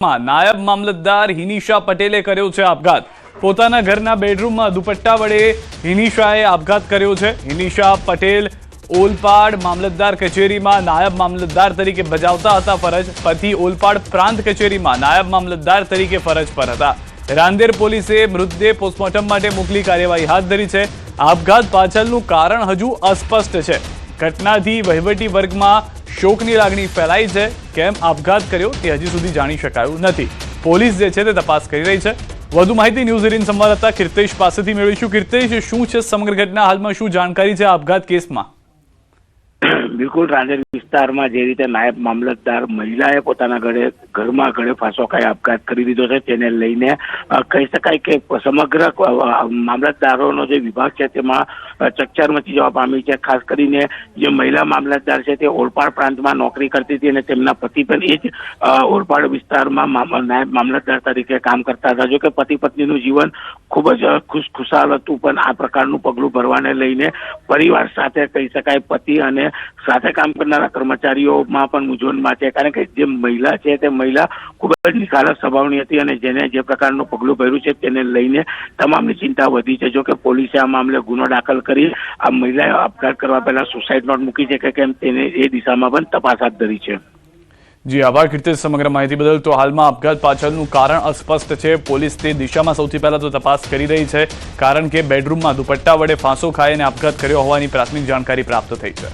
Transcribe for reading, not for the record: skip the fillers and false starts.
નાયબ મામલતદાર હિનિશા પટેલે કર્યો છે આપઘાત। પોતાના ઘરના બેડરૂમમાં દુપટ્ટા વડે હિનિશાએ આપઘાત કર્યો છે। હિનિશા પટેલ ઓલપાડ મામલતદાર કચેરીમાં નાયબ મામલતદાર તરીકે બજાવતા હતા ફરજ। પતિ ઓલપાડ પ્રાંત કચેરીમાં નાયબ મામલતદાર તરીકે ફરજ પર હતા। રાંદેર પોલીસે મૃતદેહ પોસ્ટમોર્ટમ માટે મોકલી કાર્યવાહી હાથ ધરી છે। આપઘાત પાછળનું કારણ હજુ અસ્પષ્ટ છે। ઘટનાથી વહીવટી વર્ગમાં શોકની લાગણી ફેલાઈ છે। કેમ આપઘાત કર્યો તે હજી સુધી જાણી શકાયું નથી। પોલીસ જે છે તે તપાસ કરી રહી છે। વધુ માહિતી ન્યૂઝ 18 સંવાદદાતા કીર્તેશ પાસેથી મેળવીશું। કીર્તેશ, શું છે સમગ્ર ઘટના? હાલમાં શું જાણકારી છે આપઘાત કેસમાં? બિલકુલ, રાંદેર વિસ્તારમાં જે રીતે નાયબ મામલતદાર મહિલાએ પોતાના ઘરમાં ગળે ફાંસો ખાઈ આપઘાત કરી દીધો છે, તેને લઈને કહી શકાય કે સમગ્ર મામલતદારોનો જે વિભાગ છે તેમાં ચકચાર મચી જવા પામી છે। ખાસ કરીને જે મહિલા મામલતદાર છે તે ઓલપાડ પ્રાંતમાં નોકરી કરતી હતી અને તેમના પતિ પણ એ જ ઓલપાડ વિસ્તારમાં નાયબ મામલતદાર તરીકે કામ કરતા હતા। જો કે પતિ પત્નીનું જીવન ખૂબ જ ખુશખુશાલ હતું, પણ આ પ્રકારનું પગલું ભરવાને લઈને પરિવાર સાથે કહી શકાય પતિ અને સાથે કામ કરનારા કર્મચારીઓમાં પણ મૂંઝવણમાં છે। કારણ કે જે મહિલા છે તે મહિલા ખૂબ જ નિખાલસ સ્વભાવની હતી અને જેને જે પ્રકારનું પગલું ભર્યું છે તેને લઈને તમામની ચિંતા વધી છે। જો કે પોલીસે આ મામલે ગુનો દાખલ કરી આ મહિલાએ આપઘાત કરવા પહેલા સુસાઇડ નોટ મૂકી છે કે કેમ તેને એ દિશામાં પણ તપાસ હાથ ધરી છે। જી આભાર કીર્તેશ સમગ્ર માહિતી બદલ। તો હાલમાં આપઘાત પાછળનું કારણ અસ્પષ્ટ છે। પોલીસ તે દિશામાં સૌથી પહેલા તો તપાસ કરી રહી છે, કારણ કે બેડરૂમમાં દુપટ્ટા વડે ફાંસો ખાઈને આપઘાત કર્યો હોવાની પ્રાથમિક જાણકારી પ્રાપ્ત થઈ છે।